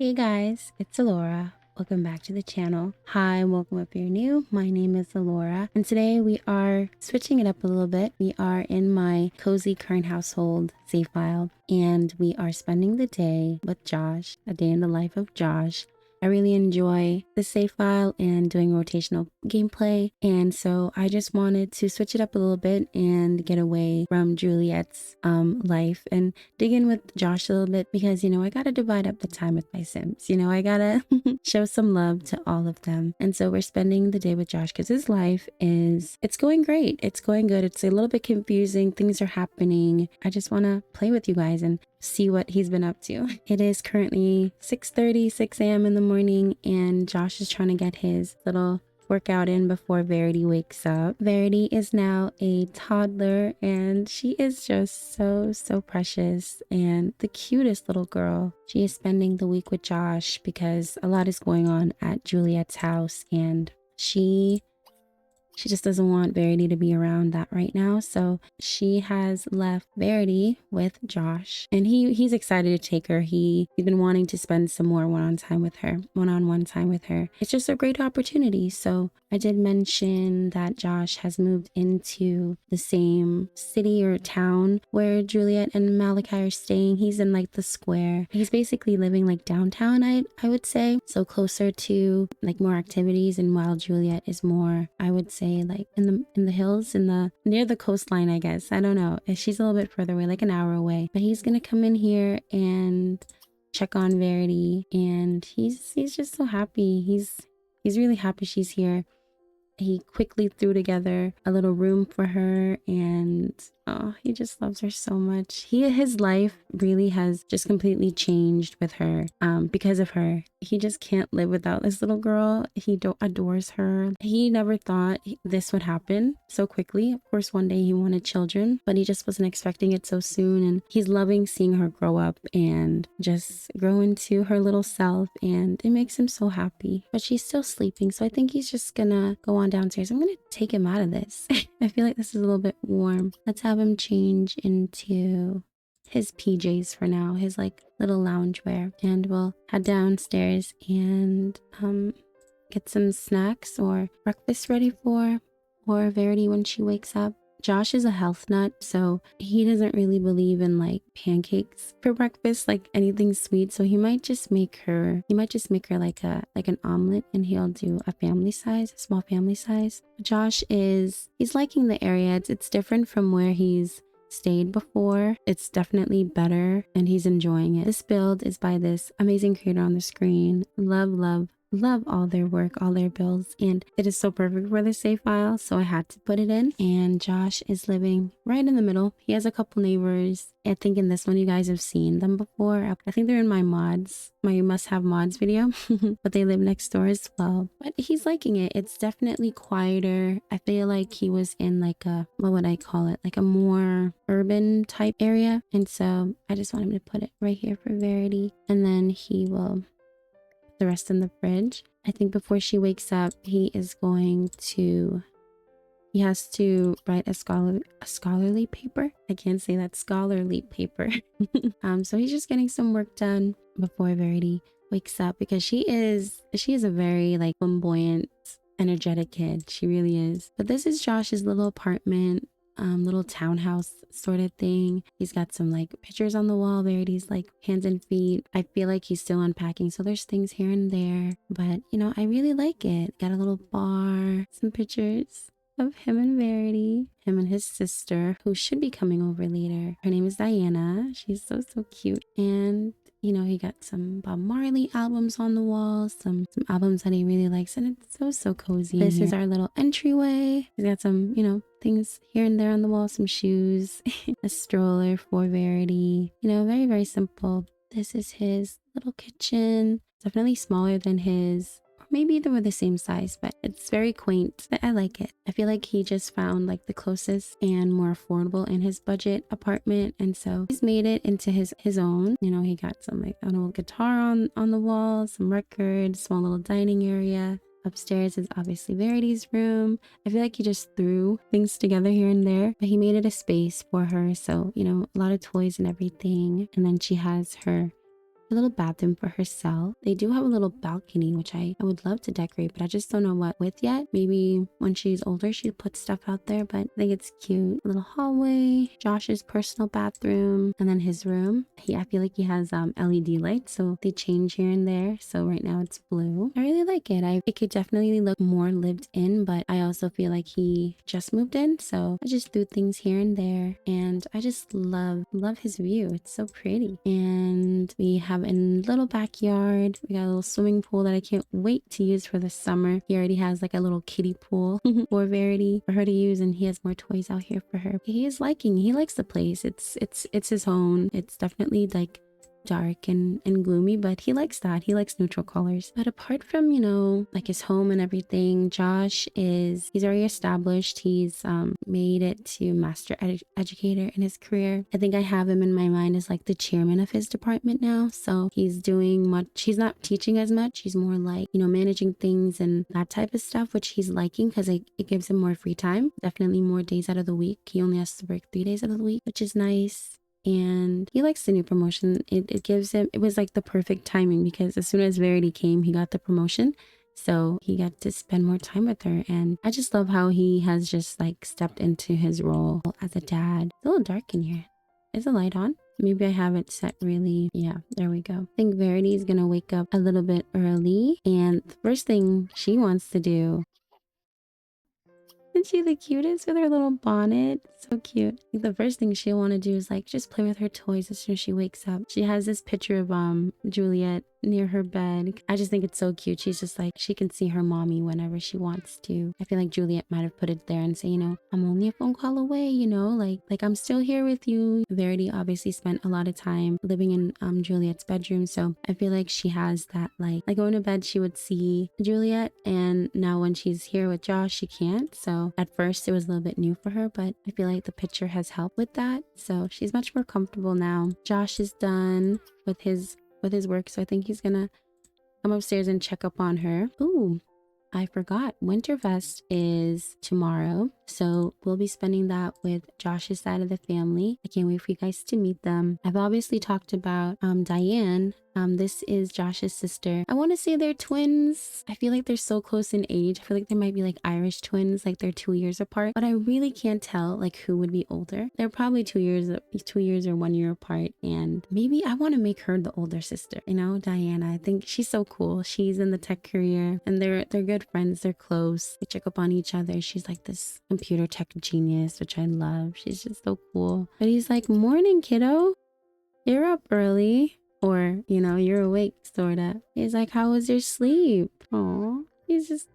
Hey guys, it's Alora. Welcome back to the channel. Hi, welcome if you're new. My name is Alora, and today we are switching it up a little bit. We are in my cozy current household save file, and we are spending the day with Josh, a day in the life of Josh. I really enjoy the save file and doing rotational gameplay, and so I just wanted to switch it up a little bit and get away from Juliet's life and dig in with Josh a little bit because, I gotta divide up the time with my Sims. I gotta show some love to all of them. And so we're spending the day with Josh because his life it's going great. It's going good. It's a little bit confusing. Things are happening. I just want to play with you guys and see what he's been up to. It is currently 6 a.m. in the morning, and Josh is trying to get his little workout in before Verity wakes up. Verity is now a toddler, and she is just so precious and the cutest little girl. She is spending the week with Josh because a lot is going on at Juliet's house, and she just doesn't want Verity to be around that right now. So she has left Verity with Josh, and he's excited to take her. He's been wanting to spend some more one-on-one time with her. It's just a great opportunity. So I did mention that Josh has moved into the same city or town where Juliet and Malachi are staying. He's in like the square. He's basically living like downtown, I would say. So closer to like more activities, and while Juliet is more, I would say, like in the hills, near the coastline, I guess. I don't know. She's a little bit further away, like an hour away. But he's gonna come in here and check on Verity, and he's just so happy. He's really happy she's here. He quickly threw together a little room for her, and oh, he just loves her so much. His life really has just completely changed with her because of her. He just can't live without this little girl. He adores her. He never thought this would happen so quickly. Of course, one day he wanted children, but he just wasn't expecting it so soon, and he's loving seeing her grow up and just grow into her little self, and it makes him so happy. But she's still sleeping, so I think he's just gonna go on downstairs. I'm gonna take him out of this. I feel like this is a little bit warm. Let's have him change into his PJs for now, his like little loungewear, and we'll head downstairs and get some snacks or breakfast ready for Verity when she wakes up. Josh is a health nut, so he doesn't really believe in like pancakes for breakfast, like anything sweet. So he might just make her like an omelet, and he'll do a small family size. Josh he's liking the area. It's different from where he's stayed before. It's definitely better, and he's enjoying it. This build is by this amazing creator on the screen. Love all their work, all their builds, and it is so perfect for the save file, so I had to put it in. And Josh is living right in the middle. He has a couple neighbors. I think in this one you guys have seen them before. I think they're in my must have mods video, but they live next door as well. But he's liking it. It's definitely quieter. I feel like he was in like what would I call it, like a more urban type area, and so I just want him to put it right here for Verity, and then he will the rest in the fridge. I think before she wakes up, he has to write a scholarly paper. I can't say that, scholarly paper. So he's just getting some work done before Verity wakes up, because she is a very like flamboyant, energetic kid. She really is. But this is Josh's little apartment, little townhouse sort of thing. He's got some like pictures on the wall. Verity's like hands and feet. I feel like he's still unpacking, so there's things here and there, but I really like it. Got a little bar, some pictures of him and Verity, him and his sister, who should be coming over later. Her name is Diana. She's so cute. And he got some Bob Marley albums on the wall, some albums that he really likes, and it's so cozy. This is our little entryway. He's got some, things here and there on the wall, some shoes, a stroller for Verity. Very, very simple. This is his little kitchen. Definitely smaller than his. Maybe they were the same size, but it's very quaint. I like it. I feel like he just found like the closest and more affordable in his budget apartment, and so he's made it into his own. He got some like an old guitar on the wall, some records, small little dining area. Upstairs is obviously Verity's room. I feel like he just threw things together here and there, but he made it a space for her. So, a lot of toys and everything. And then she has her a little bathroom for herself. They do have a little balcony, which I would love to decorate, but I just don't know what with yet. Maybe when she's older, she'll put stuff out there, but I think it's cute. A little hallway, Josh's personal bathroom, and then his room. I feel like he has LED lights, so they change here and there. So right now it's blue. I really like it. It could definitely look more lived in, but I also feel like he just moved in, so I just threw things here and there, and I just love his view. It's so pretty. And we have a little backyard. We got a little swimming pool that I can't wait to use for the summer. He already has like a little kiddie pool for Verity for her to use, and he has more toys out here for her. He likes the place. It's his own. It's definitely like dark and gloomy, but he likes that. He likes neutral colors. But apart from, you know, like his home and everything, he's already established. He's made it to master educator in his career. I think I have him in my mind as like the chairman of his department now. So he's not teaching as much. He's more like, you know, managing things and that type of stuff, which he's liking because it gives him more free time. Definitely more days out of the week. He only has to work 3 days out of the week, which is nice. And he likes the new promotion. It was like the perfect timing because as soon as Verity came, he got the promotion. So he got to spend more time with her. And I just love how he has just like stepped into his role as a dad. It's a little dark in here. Is the light on? Maybe I have it set really. Yeah, there we go. I think Verity is going to wake up a little bit early. And the first thing she wants to do, isn't she the cutest with her little bonnet? So cute. I think the first thing she'll want to do is like just play with her toys as soon as she wakes up. She has this picture of Juliet near her bed. I just think it's so cute. She's just like, she can see her mommy whenever she wants to. I feel like Juliet might have put it there and say, you know, I'm only a phone call away, you know, like I'm still here with you. Verity obviously spent a lot of time living in Juliet's bedroom, so I feel like she has that like going to bed she would see Juliet, and now when she's here with Josh she can't. So at first it was a little bit new for her, but I feel like the picture has helped with that, so she's much more comfortable now. Josh is done with his work, so I think he's gonna come upstairs and check up on her. Ooh, I forgot. Winterfest is tomorrow, so we'll be spending that with Josh's side of the family. I can't wait for you guys to meet them. I've obviously talked about Diane. This is Josh's sister. I want to say they're twins. I feel like they're so close in age. I feel like they might be like Irish twins, like they're 2 years apart, but I really can't tell like who would be older. They're probably 2 years or 1 year apart, and maybe I want to make her the older sister, you know, Diana. I think she's so cool. She's in the tech career and they're good friends. They're close. They check up on each other. She's like this computer tech genius, which I love. She's just so cool. But he's like, morning, kiddo. You're up early. Or, you know, you're awake, sorta. He's like, how was your sleep? Aw, he's just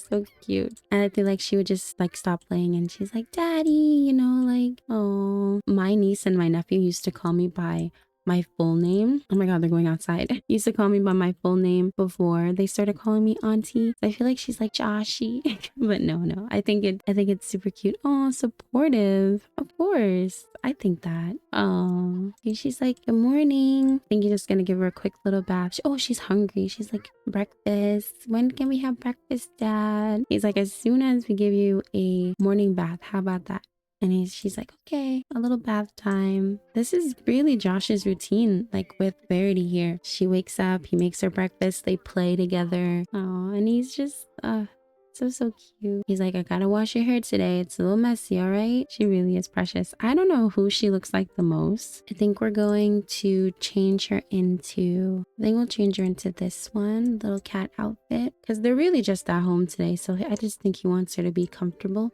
so cute. And I feel like she would just like stop playing and she's like, Daddy, you know, like, oh. My niece and my nephew used to call me by my full name. Oh my god, they're going outside. Used to call me by my full name before they started calling me auntie. I feel like she's like Joshy. But no, I think it's super cute. Oh, supportive. Of course. I think that. Oh, she's like, good morning. I think you're just gonna give her a quick little bath. Oh, she's hungry. She's like, breakfast. When can we have breakfast, Dad? He's like, as soon as we give you a morning bath. How about that? And she's like, okay, a little bath time. This is really Josh's routine, like with Verity here. She wakes up, he makes her breakfast, they play together. Oh, and he's just, so cute. He's like, I gotta wash your hair today. It's a little messy, all right? She really is precious. I don't know who she looks like the most. I think we're going to change her into, this one, little cat outfit. Because they're really just at home today. So I just think he wants her to be comfortable.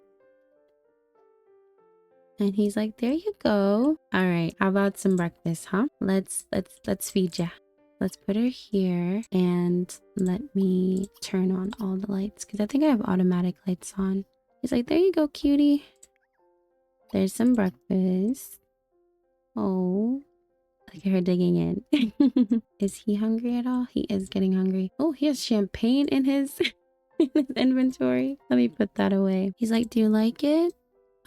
And he's like, there you go. All right, how about some breakfast, huh? Let's feed ya. Let's put her here and let me turn on all the lights because I think I have automatic lights on. He's like, there you go, cutie. There's some breakfast. Oh, look at her digging in. Is he hungry at all? He is getting hungry. Oh, he has champagne in his, in his inventory. Let me put that away. He's like, do you like it?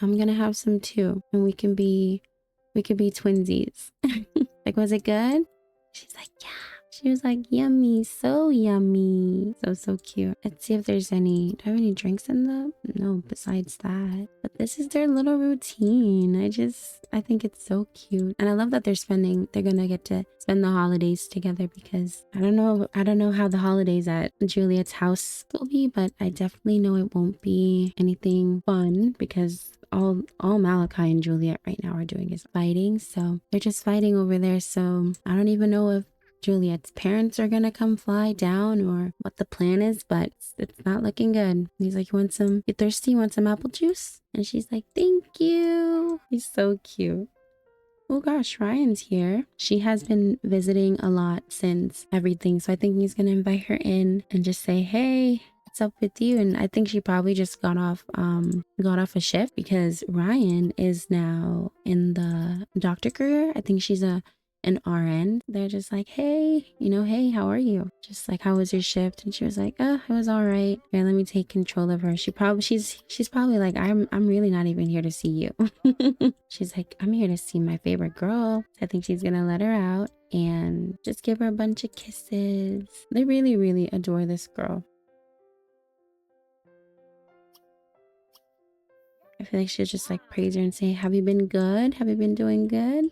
I'm gonna have some too, and we could be twinsies. Like, was it good? She's like, yeah. She was like, yummy, so yummy. So cute. Let's see if there's any, do I have any drinks in them? No, besides that. But this is their little routine. I think it's so cute. And I love that they're gonna get to spend the holidays together, because I don't know how the holidays at Juliet's house will be, but I definitely know it won't be anything fun, because all Malachi and Juliet right now are doing is fighting. So they're just fighting over there. So I don't even know if Juliet's parents are gonna come fly down or what the plan is, but it's not looking good. He's like, you thirsty? You want some apple juice? And she's like, thank you. He's so cute. Oh gosh, Ryan's here. She has been visiting a lot since everything. So I think he's gonna invite her in and just say, hey, what's up with you? And I think she probably just got off a shift, because Ryan is now in the doctor career. I think she's an RN. They're just like, hey, hey, how are you? Just like, how was your shift? And she was like, oh, it was all right. Here, let me take control of her. She's probably like, I'm really not even here to see you. She's like, I'm here to see my favorite girl. I think she's gonna let her out and just give her a bunch of kisses. They really, really adore this girl. I feel like she'll just like praise her and say, have you been good? Have you been doing good?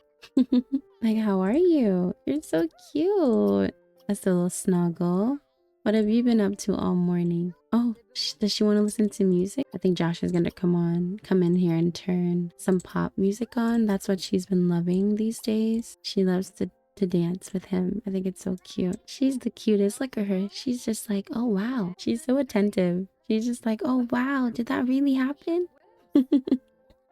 Like, how are you? You're so cute. That's a little snuggle. What have you been up to all morning? Oh, does she want to listen to music? I think Josh is gonna come in here and turn some pop music on. That's what she's been loving these days. She loves to dance with him. I think it's so cute. She's the cutest. Look at her. She's just like, oh wow. She's so attentive. She's just like, oh wow, did that really happen?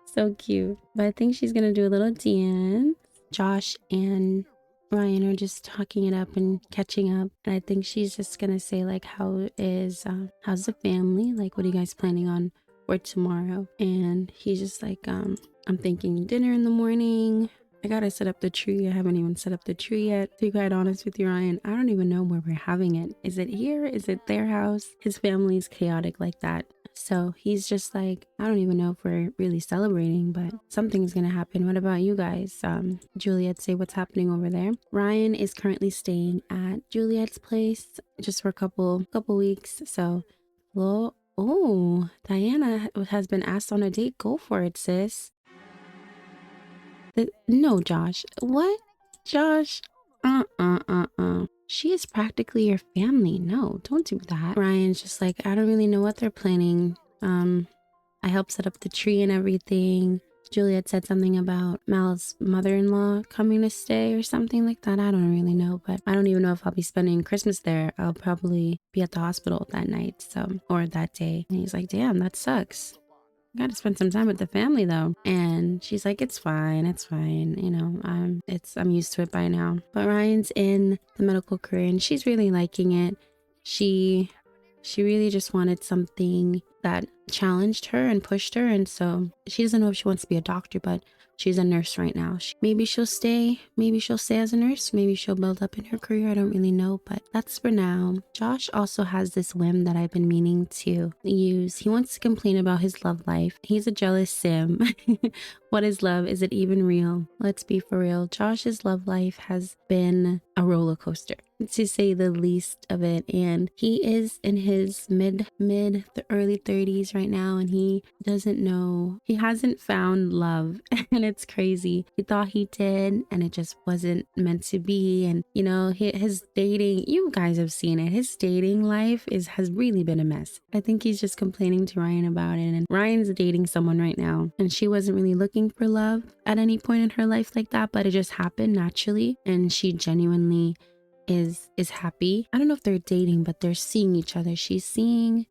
So cute. But I think she's gonna do a little dance. Josh and Ryan are just talking it up and catching up. And I think she's just gonna say like, how's the family? Like, what are you guys planning on for tomorrow? And he's just like, I'm thinking dinner in the morning. I gotta set up the tree. I haven't even set up the tree yet. To be quite honest with you, Ryan, I don't even know where we're having it. Is it here? Is it their house? His family's chaotic like that. So he's just like, I don't even know if we're really celebrating, but something's gonna happen. What about you guys? Juliet, say what's happening over there. Ryan is currently staying at Juliet's place just for a couple weeks. So, well, oh, Diana has been asked on a date. Go for it, sis. No, Josh. What? Josh? She is practically your family. No, don't do that. Ryan's just like, I don't really know what they're planning. I helped set up the tree and everything. Juliet said something about Mal's mother-in-law coming to stay or something like that. I don't really know, but I don't even know if I'll be spending Christmas there. I'll probably be at the hospital that night, or that day. And he's like, damn, that sucks. I gotta spend some time with the family though. And she's like, it's fine. I'm used to it by now. But Ryan's in the medical career and she's really liking it. She really just wanted something that challenged her and pushed her. And so she doesn't know if she wants to be a doctor, but she's a nurse right now. Maybe she'll stay as a nurse. Maybe she'll build up in her career. I don't really know, but that's for now. Josh also has this whim that I've been meaning to use. He wants to complain about his love life. He's a jealous sim. What is love? Is it even real? Let's be for real. Josh's love life has been a roller coaster, to say the least of it. And he is in his the early 30s right now, and he doesn't know, he hasn't found love. And it's crazy. He thought he did, and it just wasn't meant to be. And his dating, you guys have seen it, his dating life has really been a mess. I think he's just complaining to Ryan about it, and Ryan's dating someone right now, and she wasn't really looking for love at any point in her life like that, but it just happened naturally, and she genuinely is happy. I don't know if they're dating, but they're seeing each other. She's seeing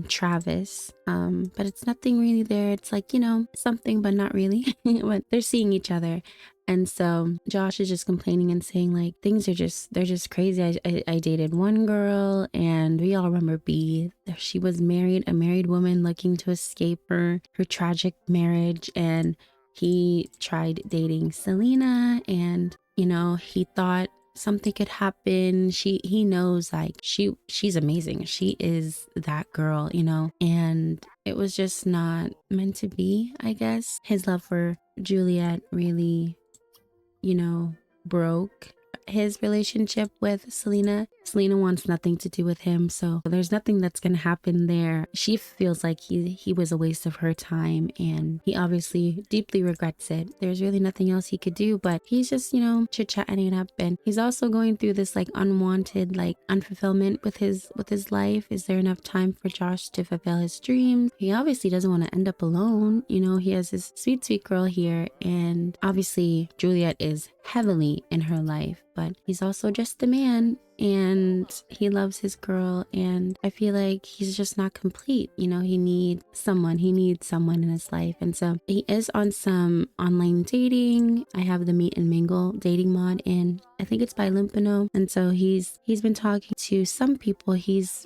Travis, but it's nothing really there. It's like, something, but not really. But they're seeing each other. And so Josh is just complaining and saying like, things are they're just crazy. I dated one girl, and we all remember B. She was a married woman looking to escape her tragic marriage, and he tried dating Selena, and he thought something could happen. He knows like she's amazing. She is that girl, and it was just not meant to be, I guess. His love for Juliet really, broke. his relationship with 𝘰𝘰𝘕. 𝘰𝘰𝘕 wants nothing to do with him, so there's nothing that's gonna happen there. She feels like he was a waste of her time, and he obviously deeply regrets it. There's really nothing else he could do, but he's just, you know, chit-chatting it up. And he's also going through this like unwanted, like unfulfillment with his life. Is there enough time for Josh to fulfill his dreams? He obviously doesn't want to end up alone. You know, he has this sweet girl here, and obviously Juliet is heavily in her life, but he's also just a man, and he loves his girl, and I feel like he's just not complete. You know, he needs someone in his life. And so he is on some online dating. I have the Meet and Mingle dating mod in, I think it's by 𝘮𝘮𝘀. And so he's been talking to some people.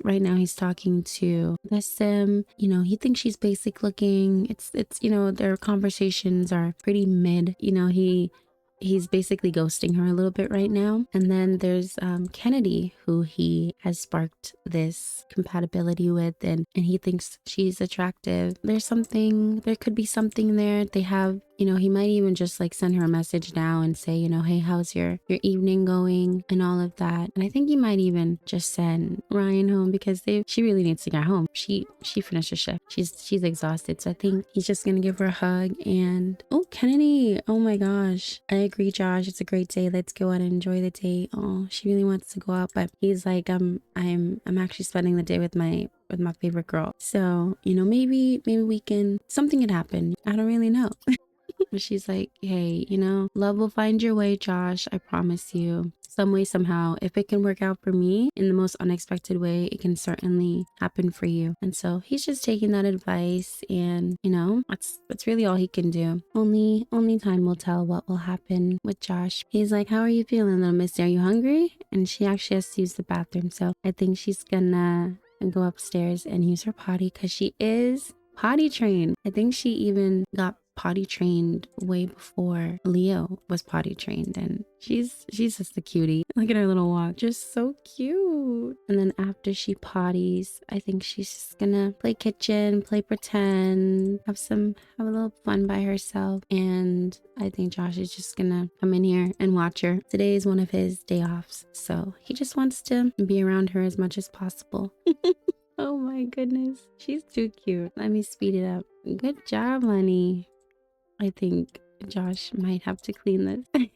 Right now he's talking to the sim. You know, he thinks she's basic looking. It's you know, their conversations are pretty mid. You know, he's basically ghosting her a little bit right now. And then there's Kennedy, who he has sparked this compatibility with, and he thinks she's attractive. There could be something there. They have, you know, he might even just like send her a message now and say, you know, hey, how's your evening going and all of that. And I think he might even just send Ryan home, because she really needs to get home. She finished her shift. She's exhausted. So I think he's just gonna give her a hug. And oh, Kennedy, oh my gosh, I agree, Josh, it's a great day. Let's go out and enjoy the day. Oh, she really wants to go out, but he's like, I'm actually spending the day with my favorite girl. So, you know, maybe we can, something could happen. I don't really know. But she's like, hey, you know, love will find your way, Josh. I promise you. Some way, somehow, if it can work out for me in the most unexpected way, it can certainly happen for you. And so he's just taking that advice, and you know, that's really all he can do. Only time will tell what will happen with Josh. He's like, how are you feeling, little mister? Are you hungry? And she actually has to use the bathroom. So I think she's gonna go upstairs and use her potty, because she is potty trained. I think she even got potty trained way before Leo was potty trained, and she's just a cutie. Look at her little walk, just so cute. And then after she potties, I think she's just gonna play kitchen, play pretend, have a little fun by herself. And I think Josh is just gonna come in here and watch her. Today is one of his day offs, so he just wants to be around her as much as possible. Oh my goodness, she's too cute. Let me speed it up. Good job, honey. I think Josh might have to clean this.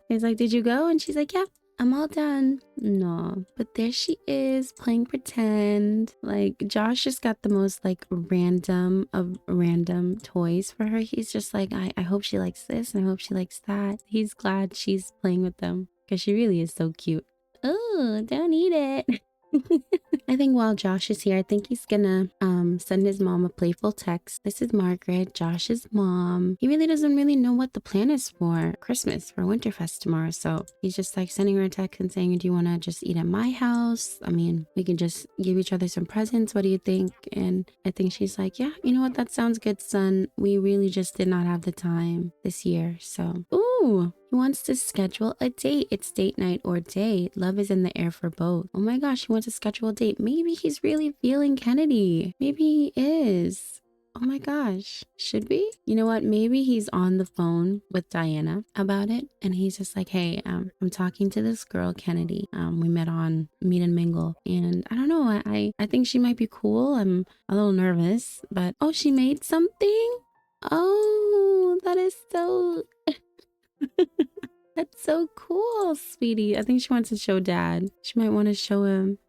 He's like, did you go? And she's like, yeah, I'm all done. No, but there she is playing pretend. Like, Josh just got the most like random of random toys for her. He's just like, I hope she likes this and I hope she likes that. He's glad she's playing with them, because she really is so cute. Oh, don't eat it. I think while Josh is here, I think he's gonna send his mom a playful text. This is Margaret, Josh's mom. He really doesn't really know what the plan is for Christmas, for Winterfest tomorrow. So he's just like sending her a text and saying, do you want to just eat at my house? I mean, we can just give each other some presents. What do you think? And I think she's like, yeah, you know what? That sounds good, son. We really just did not have the time this year. So, ooh. He wants to schedule a date. It's date night or day. Love is in the air for both. Oh my gosh, he wants to schedule a date. Maybe he's really feeling Kennedy. Maybe he is. Oh my gosh. Should we? You know what? Maybe he's on the phone with Diana about it, and he's just like, hey, I'm talking to this girl, Kennedy. We met on Meet and Mingle, and I don't know. I think she might be cool. I'm a little nervous, but oh, she made something? Oh, that is so... That's so cool, sweetie. I think she wants to show dad. She might want to show him.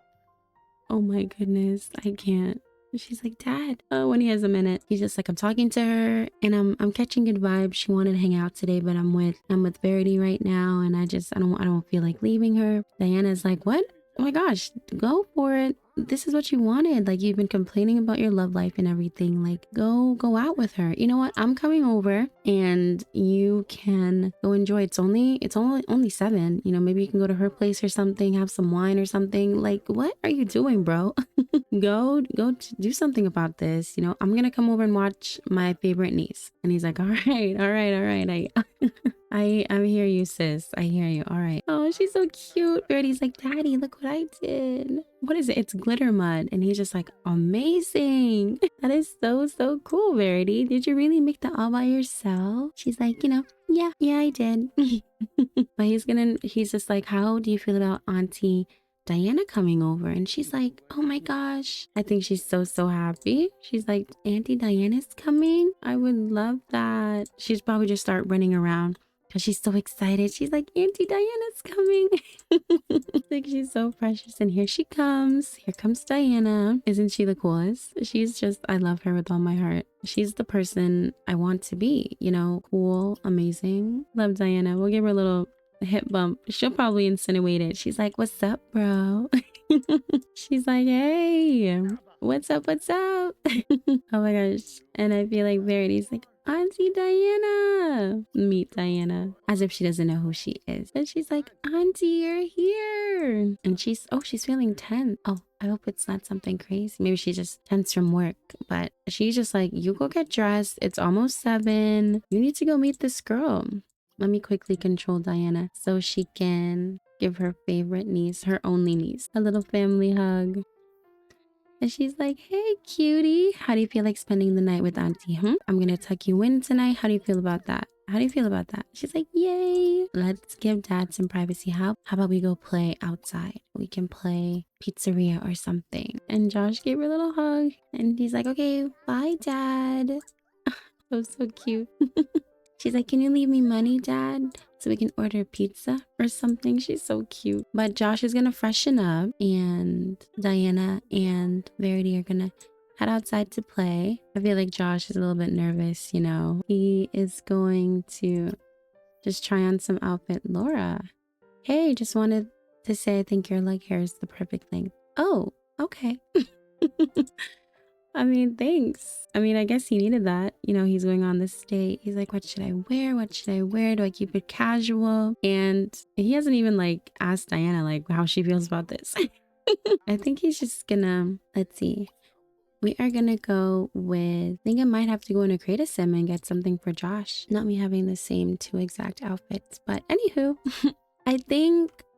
Oh my goodness, I can't. She's like, dad. Oh, when he has a minute, he's just like, I'm talking to her and I'm catching good vibes. She wanted to hang out today, but I'm with Verity right now, and I don't feel like leaving her. Diana's like, what? Oh my gosh, go for it. This is what you wanted. Like, you've been complaining about your love life and everything. Like, go out with her. You know what? I'm coming over and you can go enjoy. It's only 7. You know, maybe you can go to her place or something, have some wine or something. Like, what are you doing, bro? Go do something about this. You know, I'm gonna come over and watch my favorite niece. And he's like, all right. I hear you, sis. I hear you. All right. Oh, she's so cute. Verity's like, Daddy, look what I did. What is it? It's glitter mud. And he's just like, amazing. That is so cool, Verity. Did you really make that all by yourself? She's like, yeah, I did. But he's just like, how do you feel about Auntie Diana coming over? And she's like, oh my gosh. I think she's so happy. She's like, Auntie Diana's coming? I would love that. She's probably just start running around because she's so excited. She's like, Auntie Diana's coming. Like, she's so precious. And here she comes. Here comes Diana. Isn't she the coolest? She's just, I love her with all my heart. She's the person I want to be, cool, amazing. Love Diana. We'll give her a little hip bump. She'll probably insinuate it. She's like, what's up, bro? She's like, hey, what's up? Oh my gosh. And I feel like Verity's like, Auntie Diana. Meet Diana. As if she doesn't know who she is. And she's like, Auntie, you're here. And she's feeling tense. Oh, I hope it's not something crazy. Maybe she's just tense from work. But she's just like, you go get dressed. It's almost 7. You need to go meet this girl. Let me quickly control Diana so she can give her favorite niece, her only niece, a little family hug. And she's like, hey, cutie. How do you feel like spending the night with Auntie? I'm going to tuck you in tonight. How do you feel about that? She's like, yay. Let's give Dad some privacy. How about we go play outside? We can play pizzeria or something. And Josh gave her a little hug. And he's like, okay, bye, Dad. That was so cute. She's like, can you leave me money, Dad? So we can order pizza or something. She's so cute. But Josh is going to freshen up and Diana and Verity are going to head outside to play. I feel like Josh is a little bit nervous, He is going to just try on some outfit. Laura, hey, just wanted to say I think your leg hair is the perfect length. Oh, okay. I mean, thanks. I mean, I guess he needed that. He's going on this date. He's like, what should I wear? Do I keep it casual? And he hasn't even asked Diana how she feels about this. I think he's just gonna, let's see. We are gonna go with, I think I might have to go in a 𝘮𝘂𝘕 and get something for Josh. Not me having the same 2 exact outfits. But anywho,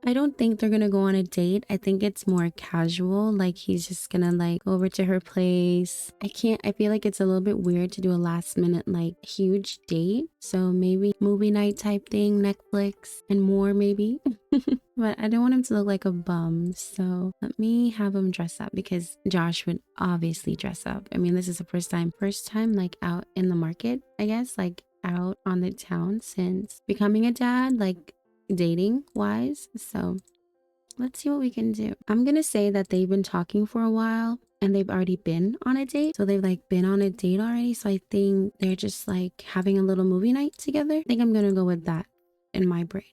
I don't think they're gonna go on a date. I think it's more casual. He's just gonna go over to her place. I feel like it's a little bit weird to do a last minute huge date. So maybe movie night type thing, Netflix and more maybe. But I don't want him to look like a bum. So let me have him dress up because Josh would obviously dress up. I mean, this is the first time out in the market, I guess, out on the town since becoming a dad, dating wise. So let's see what we can do. I'm gonna say that they've been talking for a while and they've already been on a date. So they've been on a date already. So I think they're just having a little movie night together. I think I'm gonna go with that in my brain.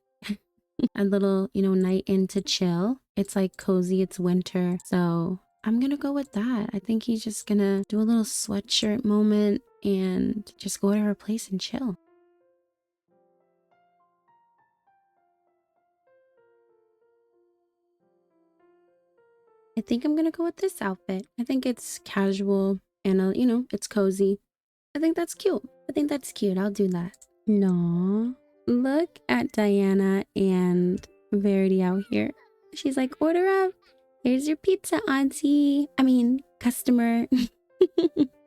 A little, night in to chill. It's cozy, it's winter. So I'm gonna go with that. I think he's just gonna do a little sweatshirt moment and just go to her place and chill. I think I'm gonna go with this outfit. I think it's casual and, it's cozy. I think that's cute. I'll do that. No, look at Diana and Verity out here. She's like, order up. Here's your pizza, Auntie. I mean, customer.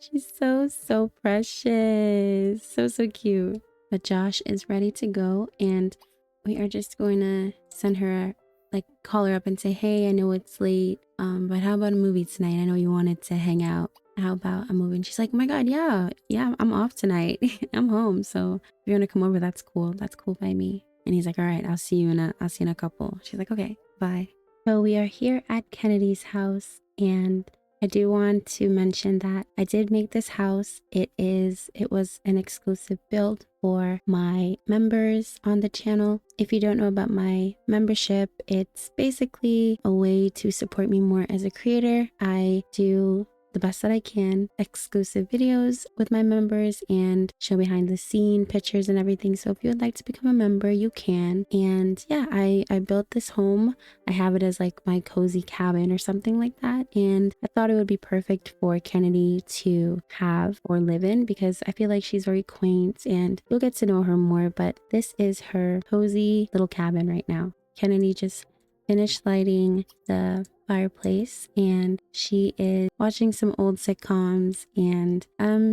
She's so precious. So cute. But Josh is ready to go and we are just going to send her call her up and say, hey, I know it's late, but how about a movie tonight? I know you wanted to hang out. How about a movie? And she's like, oh my god, yeah, I'm off tonight. I'm home, so if you want to come over, that's cool by me. And he's like, all right, I'll see you in a couple. She's like, okay, bye. So we are here at Kennedy's house, and I do want to mention that I did make this house. It was an exclusive build for my members on the channel. If you don't know about my membership, it's basically a way to support me more as a creator. I do the best that I can, exclusive videos with my members and show behind the scene pictures and everything. So if you would like to become a member, you can. And yeah, I built this home. I have it as like my cozy cabin or something like that. And I thought it would be perfect for Kennedy to have or live in because I feel like she's very quaint and you'll get to know her more. But this is her cozy little cabin right now. Kennedy just finished lighting the fireplace and she is watching some old sitcoms and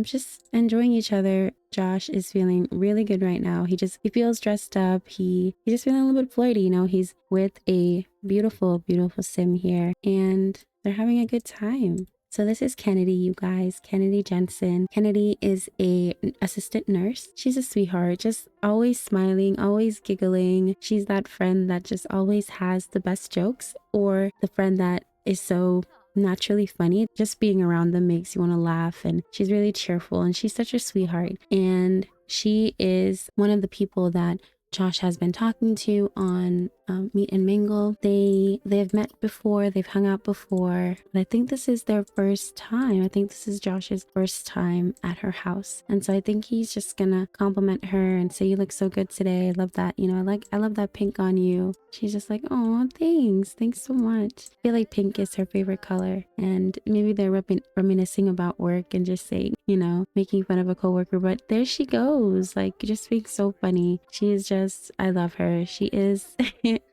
just enjoying each other. Josh is feeling really good right now. He feels dressed up. He's just feeling a little bit flirty, you know. He's with a beautiful sim here and they're having a good time. So this is Kennedy, you guys. Kennedy Jensen. Kennedy is an assistant nurse. She's a sweetheart, just always smiling, always giggling. She's that friend that just always has the best jokes, or the friend that is so naturally funny. Just being around them makes you want to laugh, and she's really cheerful and she's such a sweetheart. And she is one of the people that Josh has been talking to on Meet and Mingle. They've met before, they've hung out before, but I think this is their first time. I think this is Josh's first time at her house, and so I think he's just gonna compliment her and say, "You look so good today. I love that. You know, I love that pink on you." She's just like, "Oh, thanks so much." I feel like pink is her favorite color, and maybe they're reminiscing about work and just saying, you know, making fun of a coworker. But there she goes, like just being so funny. She is just, I love her. She is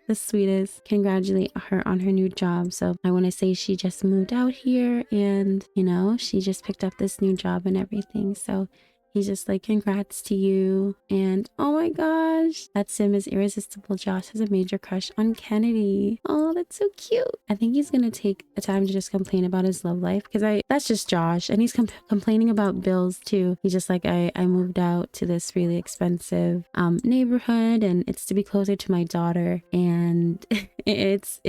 the sweetest. Congratulate her on her new job. So I want to say she just moved out here and, you know, she just picked up this new job and everything. So he's just like, congrats to you. And oh my gosh, that sim is irresistible. Josh has a major crush on Kennedy. Oh, that's so cute. I think he's gonna take the time to just complain about his love life, because that's just Josh. And he's complaining about bills too. He's just like, I moved out to this really expensive neighborhood, and it's to be closer to my daughter, and it's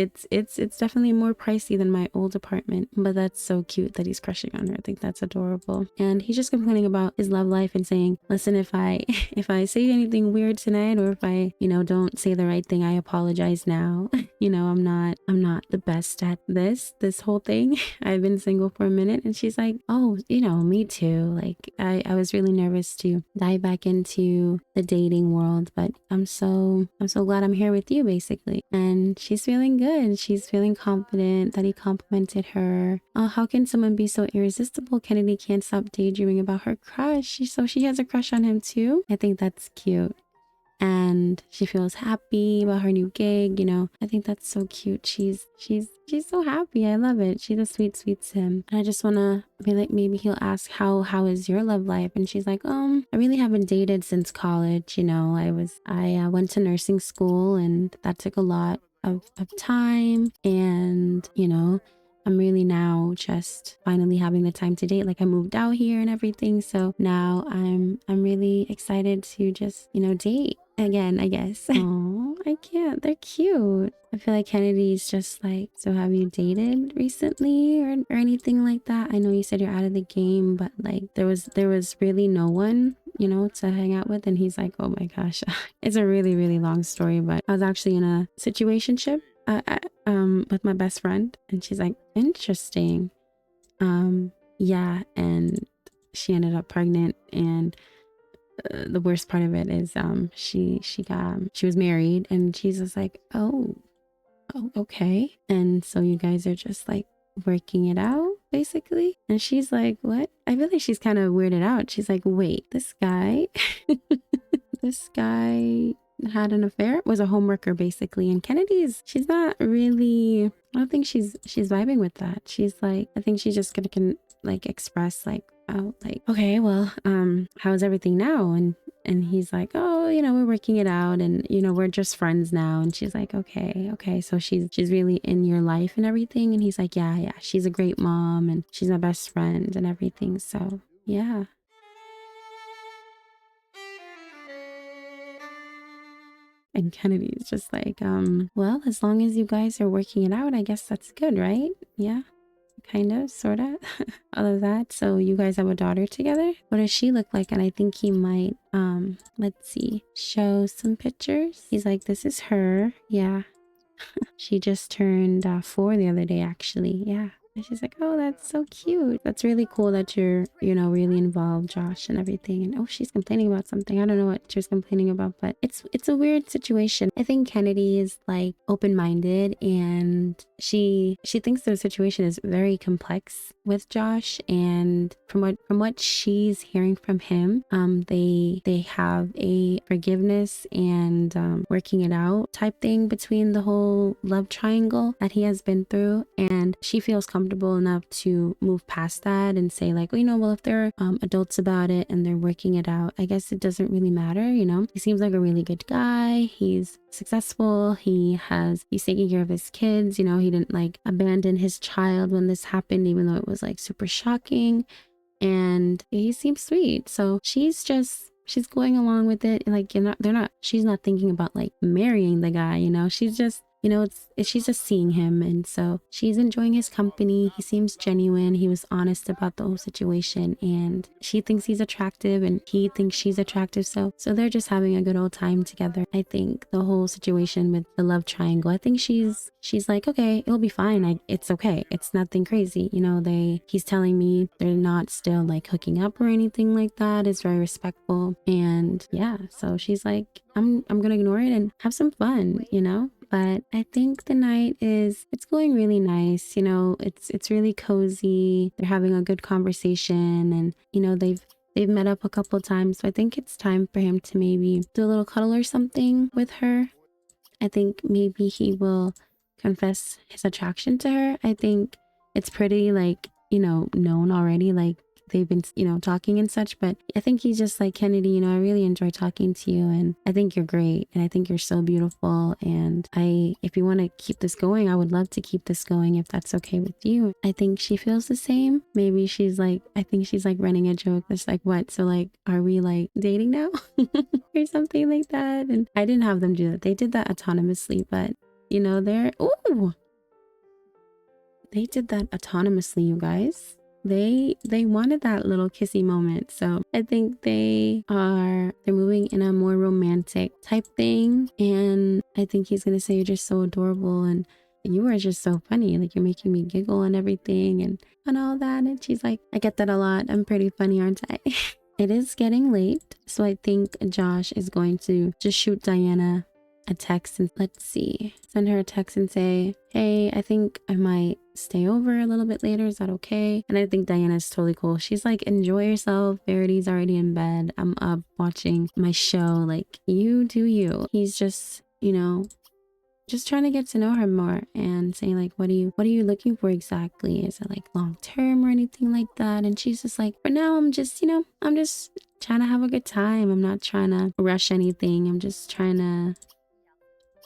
definitely more pricey than my old apartment. But that's so cute that he's crushing on her. I think that's adorable. And he's just complaining about his love life and saying, listen, if I say anything weird tonight, or if I, you know, don't say the right thing, I apologize now. You know, I'm not the best at this whole thing. I've been single for a minute. And she's like, oh, you know, me too. Like I was really nervous to dive back into the dating world, but I'm so glad I'm here with you, basically. And she's feeling good. She's feeling confident that he complimented her. How can someone be so irresistible? Kennedy can't stop daydreaming about her crush. So she has a crush on him too. I think that's cute. And she feels happy about her new gig, you know. I think that's so cute. She's so happy. I love it. She's a sweet sim. And I just want to be like, maybe he'll ask, how is your love life? And she's like, I really haven't dated since college. You know, I went to nursing school, and that took a lot of time. And, you know, I'm really now just finally having the time to date. Like, I moved out here and everything. So now I'm really excited to just, you know, date again, I guess. Oh, I can't. They're cute. I feel like Kennedy's just like, so have you dated recently or anything like that? I know you said you're out of the game, but like there was really no one, you know, to hang out with. And he's like, oh my gosh. It's a really, really long story, but I was actually in a situationship with my best friend, and she's like, interesting. Yeah, and she ended up pregnant, and the worst part of it is she was married, and she's just like, oh, okay. And so you guys are just like working it out, basically. And she's like, what? I feel like she's kind of weirded out. She's like, wait, this guy this guy had an affair, was a homeworker, basically. And she's not really, I don't think she's vibing with that. She's like, I think she's just gonna like express like, oh, like, okay, well, how's everything now? And he's like, oh, you know, we're working it out, and you know, we're just friends now. And she's like, okay, so she's really in your life and everything. And he's like, yeah, she's a great mom, and she's my best friend and everything. So yeah. And Kennedy's just like, well, as long as you guys are working it out, I guess that's good, right? Yeah, kind of, sort of, all of that. So you guys have a daughter together? What does she look like? And I think he might, let's see, show some pictures. He's like, this is her. Yeah. She just turned 4 the other day, actually. Yeah. And she's like, oh, that's so cute. That's really cool that you're, you know, really involved, Josh, and everything. And oh, she's complaining about something. I don't know what she was complaining about, but it's a weird situation. I think Kennedy is like open-minded, and she thinks the situation is very complex with Josh. And from what she's hearing from him, they have a forgiveness and working it out type thing between the whole love triangle that he has been through, and she feels comfortable enough to move past that and say like, well, you know, well, if they're adults about it and they're working it out, I guess it doesn't really matter. You know, he seems like a really good guy. He's successful. He's taking care of his kids. You know, he didn't like abandon his child when this happened, even though it was like super shocking. And he seems sweet. So she's going along with it. Like, she's not thinking about like marrying the guy, you know. She's just, you know, she's just seeing him, and so she's enjoying his company. He seems genuine. He was honest about the whole situation, and she thinks he's attractive and he thinks she's attractive. So they're just having a good old time together. I think the whole situation with the love triangle, I think she's like, okay, it'll be fine. It's okay. It's nothing crazy. You know, he's telling me they're not still like hooking up or anything like that. It's very respectful. And yeah, so she's like, I'm gonna ignore it and have some fun, you know. But I think the night it's going really nice. You know, it's really cozy. They're having a good conversation, and you know, they've met up a couple of times. So I think it's time for him to maybe do a little cuddle or something with her. I think maybe he will confess his attraction to her. I think it's pretty like, you know, known already, like they've been, you know, talking and such. But I think he's just like, Kennedy, you know, I really enjoy talking to you, and I think you're great, and I think you're so beautiful, and if you want to keep this going, I would love to keep this going if that's okay with you. I think she feels the same. Maybe she's like, I think she's like running a joke that's like, what, so like, are we like dating now? Or something like that. And I didn't have them do that. They did that autonomously, but you know, they did that autonomously, you guys. They wanted that little kissy moment. So I think they're moving in a more romantic type thing. And I think he's gonna say, you're just so adorable, and you are just so funny, like you're making me giggle and everything, and all that. And she's like, I get that a lot. I'm pretty funny, aren't I? It is getting late, so I think Josh is going to just shoot Diana a text, and let's see, send her a text and say, hey, I think I might stay over a little bit later. Is that okay? And I think Diana's totally cool. She's like, enjoy yourself. Verity's already in bed. I'm up watching my show. Like, you do you. He's just, you know, just trying to get to know her more and saying like, what are you looking for exactly? Is it like long term or anything like that? And she's just like, for now, I'm just, you know, I'm just trying to have a good time. I'm not trying to rush anything. I'm just trying to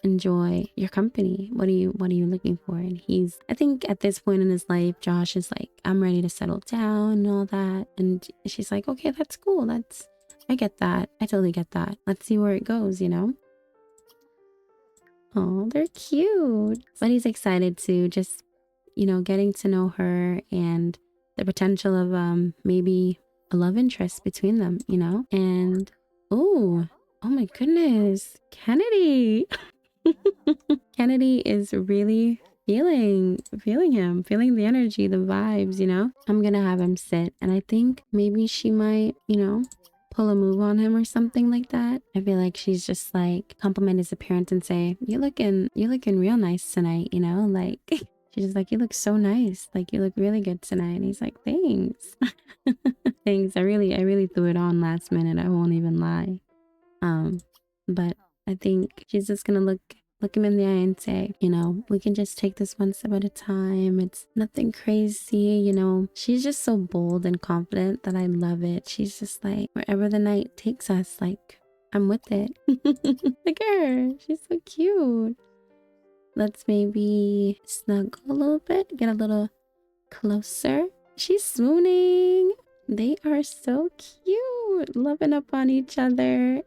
enjoy your company. What are you looking for? And I think at this point in his life, Josh is like, I'm ready to settle down and all that. And she's like, okay, that's cool. I get that. I totally get that. Let's see where it goes, you know? Oh, they're cute. But he's excited to just, you know, getting to know her and the potential of maybe a love interest between them, you know? And oh my goodness, Kennedy. Kennedy is really feeling him, feeling the energy, the vibes, you know? I'm gonna have him sit, and I think maybe she might, you know, pull a move on him or something like that. I feel like she's just like compliment his appearance and say, you're looking real nice tonight, you know? Like she's just like, you look so nice, like you look really good tonight. And he's like, thanks. Thanks. I really threw it on last minute, I won't even lie. But I think she's just gonna look him in the eye and say, you know, we can just take this one step at a time. It's nothing crazy, you know. She's just so bold and confident that I love it. She's just like, wherever the night takes us, like, I'm with it. Look at her. She's so cute. Let's maybe snuggle a little bit, get a little closer. She's swooning. They are so cute, loving up on each other.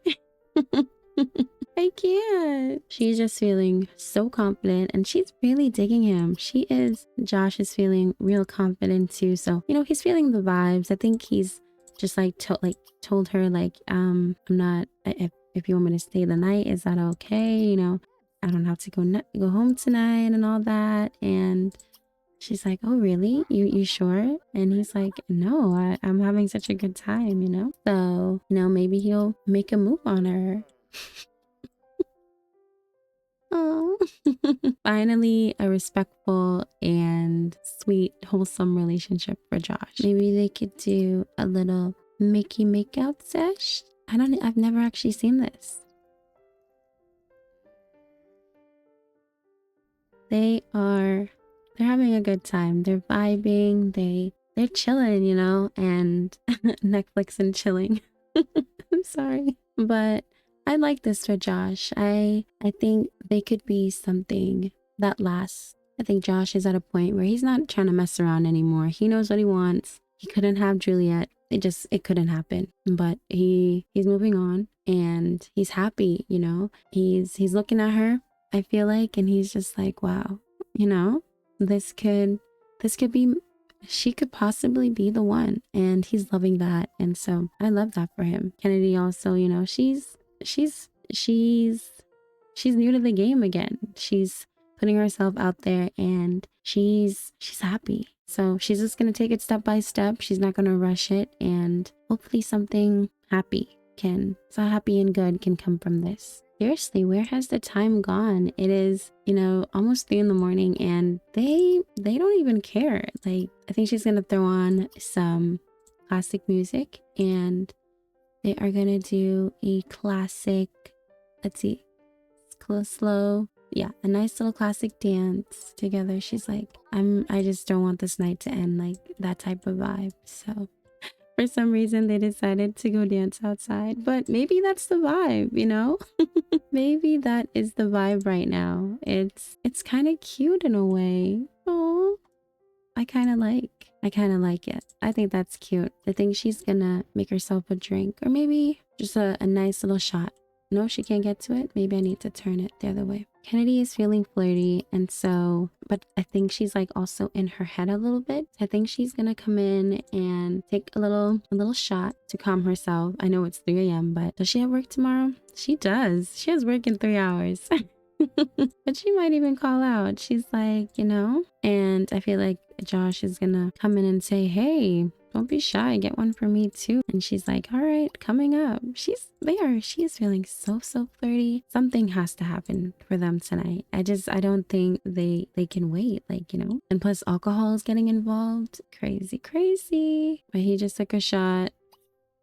I can't. She's just feeling so confident, and she's really digging him. Josh is feeling real confident too. So, you know, he's feeling the vibes. I think he's just like told her like, I'm not, if you want me to stay the night, is that okay? You know, I don't have to go home tonight and all that. And she's like, oh, really? You sure? And he's like, no, I'm having such a good time, you know? So, you know, maybe he'll make a move on her. Oh, finally, a respectful and sweet, wholesome relationship for Josh. Maybe they could do a little Mickey makeout sesh. I've never actually seen this. They're having a good time. They're vibing. They're chilling, you know, and Netflix and chilling. I'm sorry, but I like this for Josh. I think they could be something that lasts. I think Josh is at a point where he's not trying to mess around anymore. He knows what he wants. He couldn't have Juliet. It couldn't happen. But he's moving on and he's happy, you know. He's looking at her, I feel like, and he's just like, wow, you know, this could be, she could possibly be the one, and he's loving that. And so I love that for him. Kennedy also, you know, she's new to the game again. She's putting herself out there and she's happy. So she's just going to take it step by step. She's not going to rush it, and hopefully something happy and good can come from this. Seriously, where has the time gone? It is, you know, almost 3 in the morning and they don't even care. Like, I think she's going to throw on some classic music and they are going to do a classic, let's see, slow, yeah, a nice little classic dance together. She's like, I just don't want this night to end, like that type of vibe. So for some reason they decided to go dance outside, but maybe that's the vibe, you know. Maybe that is the vibe right now. It's kind of cute in a way. Oh, I kind of like it. I think that's cute. I think she's gonna make herself a drink, or maybe just a nice little shot. No, she can't get to it. Maybe I need to turn it the other way. Kennedy is feeling flirty, and so, but I think she's like also in her head a little bit. I think she's gonna come in and take a little shot to calm herself. I know it's 3 a.m., but does she have work tomorrow? She does. She has work in 3 hours. But she might even call out. She's like, you know, and I feel like Josh is gonna come in and say, hey, don't be shy, get one for me too. And she's like, all right, coming up. She is feeling so flirty. Something has to happen for them tonight. I don't think they can wait, like, you know. And plus alcohol is getting involved. Crazy. But he just took a shot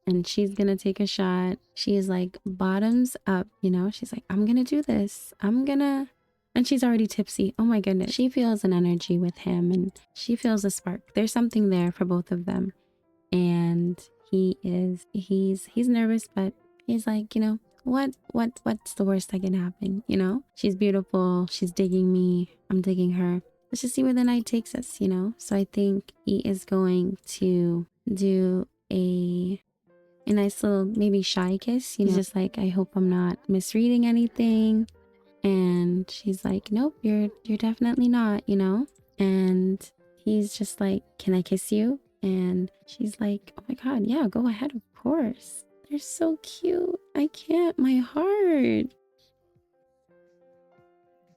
and she's gonna take a shot. She is like bottoms up, you know. She's like, I'm gonna do this. And she's already tipsy. Oh my goodness. She feels an energy with him and she feels a spark. There's something there for both of them. And he's nervous, but he's like, you know, what's the worst that can happen? You know, she's beautiful. She's digging me. I'm digging her. Let's just see where the night takes us, you know? So I think he is going to do a nice little maybe shy kiss, you know, just like, I hope I'm not misreading anything. And she's like, nope, you're definitely not, you know. And he's just like, can I kiss you? And she's like, oh my god, yeah, go ahead, of course. They're so cute. I can't, my heart.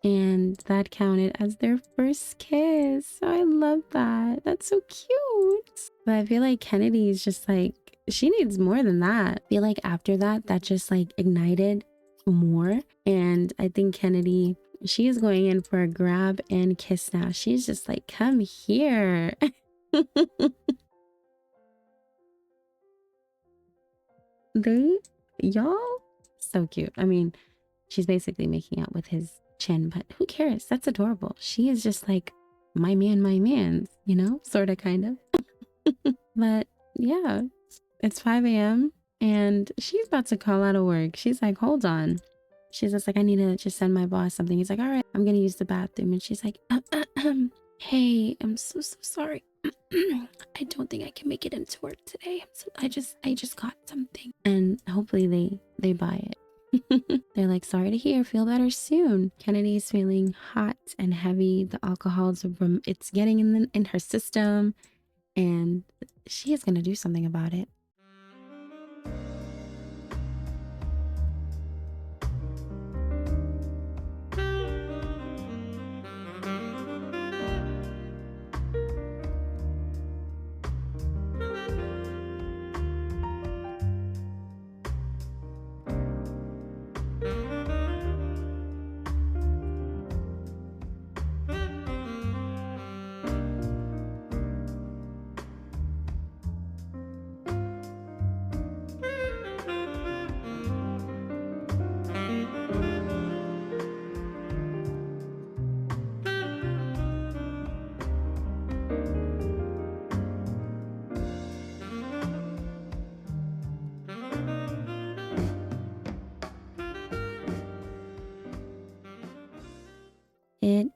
And that counted as their first kiss. So I love that. That's so cute. But I feel like Kennedy is just like, she needs more than that. I feel like after that just like ignited more. And I think Kennedy, she is going in for a grab and kiss now. She's just like, come here. Y'all, so cute. I mean, she's basically making out with his chin, but who cares? That's adorable. She is just like, my man's, you know, sort of, kind of. But yeah, it's 5 a.m. and she's about to call out of work. She's like, hold on. She's just like, I need to just send my boss something. He's like, all right, I'm gonna use the bathroom. And she's like, hey, I'm so sorry. I don't think I can make it into work today. I just got something. And hopefully they buy it. They're like, sorry to hear, feel better soon. Kennedy's feeling hot and heavy. The alcohol's it's getting in her system, and she is gonna do something about it.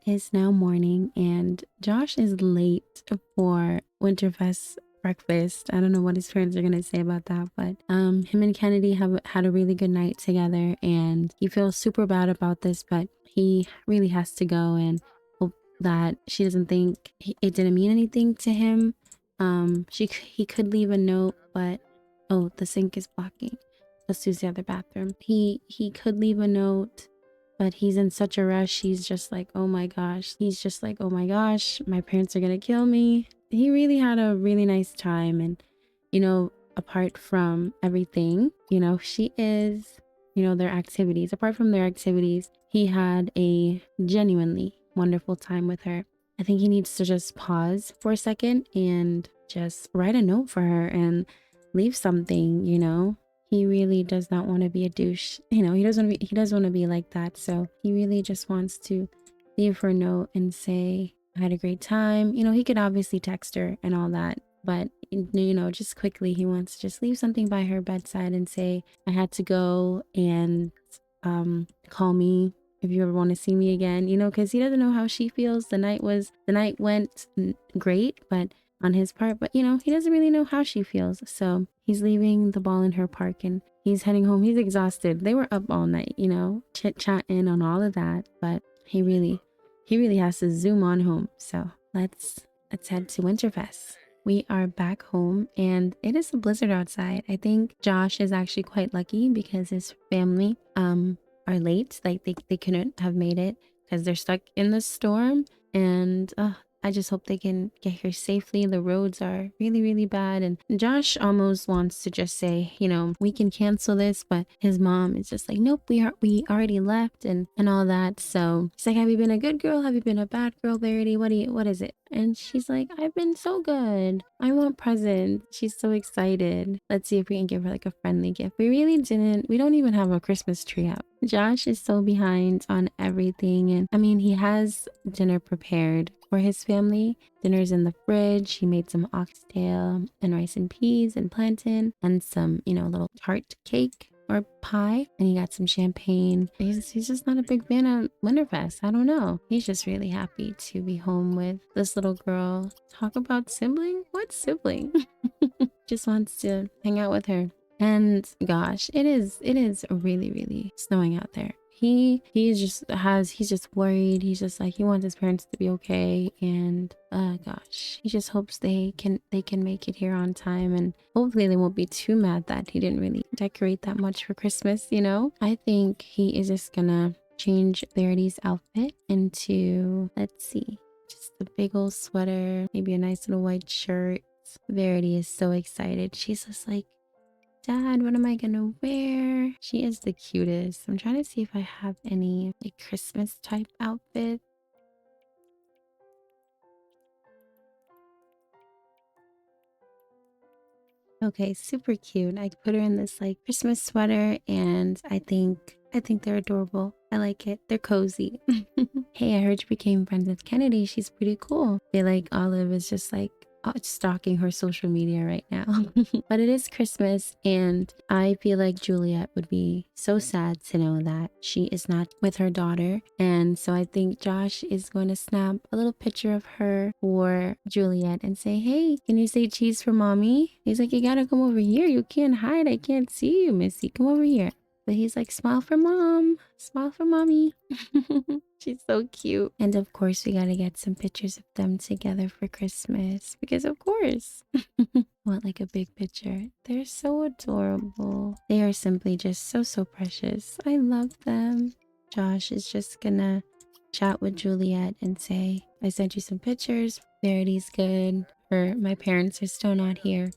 is now morning and Josh is late for Winterfest breakfast. I don't know what his parents are gonna say about that, but him and Kennedy have had a really good night together and he feels super bad about this, but he really has to go and hope that she doesn't think it didn't mean anything to him. He could leave a note, but oh, the sink is blocking. Let's use the other bathroom. He could leave a note, but he's in such a rush. He's just like, oh my gosh. He's just like, oh my gosh, my parents are gonna kill me. He really had a really nice time. And, you know, apart from everything, you know, she is, you know, their activities. Apart from their activities, he had a genuinely wonderful time with her. I think he needs to just pause for a second and just write a note for her and leave something, you know. He really does not want to be a douche. You know, he doesn't want to be like that. So he really just wants to leave her a note and say, I had a great time. You know, he could obviously text her and all that, but you know, just quickly, he wants to just leave something by her bedside and say, I had to go, and call me if you ever want to see me again, you know, because he doesn't know how she feels. The night went great, but on his part, but you know, he doesn't really know how she feels. So he's leaving the ball in her park and he's heading home. He's exhausted. They were up all night, you know, chit-chatting on all of that, but he really has to zoom on home. So let's head to Winterfest. We are back home and it is a blizzard outside. I think Josh is actually quite lucky because his family are late. Like they couldn't have made it because they're stuck in the storm, and I just hope they can get here safely. The roads are really, really bad. And Josh almost wants to just say, you know, we can cancel this. But his mom is just like, nope, we already left and all that. So she's like, have you been a good girl? Have you been a bad girl, Verity? What is it? And she's like, I've been so good. I want presents. She's so excited. Let's see if we can give her like a friendly gift. We don't even have a Christmas tree up. Josh is so behind on everything. And I mean, he has dinner prepared for his family. Dinner's in the fridge. He made some oxtail and rice and peas and plantain and some, you know, little tart cake or pie, and he got some champagne. He's just not a big fan of Winterfest. I don't know. He's just really happy to be home with this little girl. Talk about sibling? What sibling? Just wants to hang out with her. And gosh, it is really, really snowing out there. He's just worried. He's just like, he wants his parents to be okay, and gosh, he just hopes they can make it here on time, and hopefully they won't be too mad that he didn't really decorate that much for Christmas, you know. I think he is just gonna change Verity's outfit into, let's see, just a big old sweater, maybe a nice little white shirt. Verity is so excited. She's just like, Dad, what am I gonna wear? She is the cutest. I'm trying to see if I have any like Christmas type outfit. Okay, super cute. I put her in this like Christmas sweater, and I think they're adorable. I like it. They're cozy. Hey, I heard you became friends with Kennedy. She's pretty cool. I feel like Olive is just like stalking her social media right now. But it is Christmas, and I feel like Juliet would be so sad to know that she is not with her daughter. And so I think Josh is going to snap a little picture of her for Juliet and say, hey, can you say cheese for mommy? He's like, you gotta come over here. You can't hide. I can't see you, Missy. Come over here. But he's like, smile for mom. Smile for mommy. She's so cute. And of course, we gotta get some pictures of them together for Christmas. Because of course. Want like a big picture. They're so adorable. They are simply just so precious. I love them. Josh is just gonna chat with Juliet and say, I sent you some pictures. Verity's good. My parents are still not here.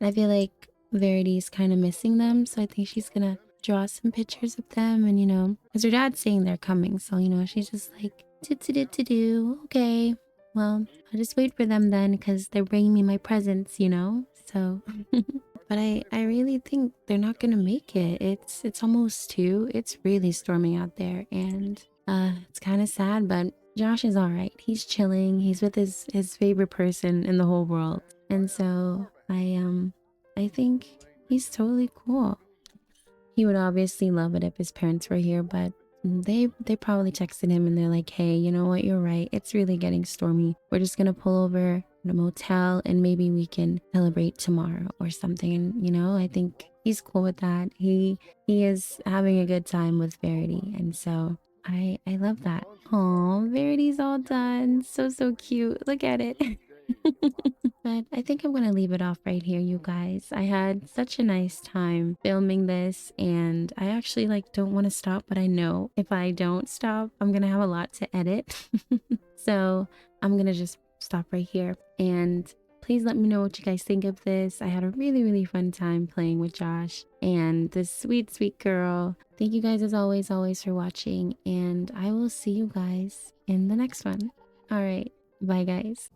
And I feel like Verity's kind of missing them. So I think she's gonna draw some pictures of them, and you know, because her dad's saying they're coming, so you know, she's just like, do okay, well, I'll just wait for them then, because they're bringing me my presents, you know. So but I really think they're not gonna make it. It's almost 2. It's really storming out there, and it's kind of sad, but Josh is all right. He's chilling. He's with his favorite person in the whole world, and so I think he's totally cool. He would obviously love it if his parents were here, but they probably texted him and they're like, hey, you know what, you're right, it's really getting stormy, we're just gonna pull over at a motel and maybe we can celebrate tomorrow or something. And you know, I think he's cool with that. He is having a good time with Verity, and so I love that. Oh, Verity's all done. So cute. Look at it. But I think I'm gonna leave it off right here, you guys. I had such a nice time filming this, and I actually like don't want to stop, but I know if I don't stop, I'm gonna have a lot to edit. So I'm gonna just stop right here, and please let me know what you guys think of this. I had a really fun time playing with Josh and this sweet girl. Thank you guys as always for watching, and I will see you guys in the next one. All right, bye guys.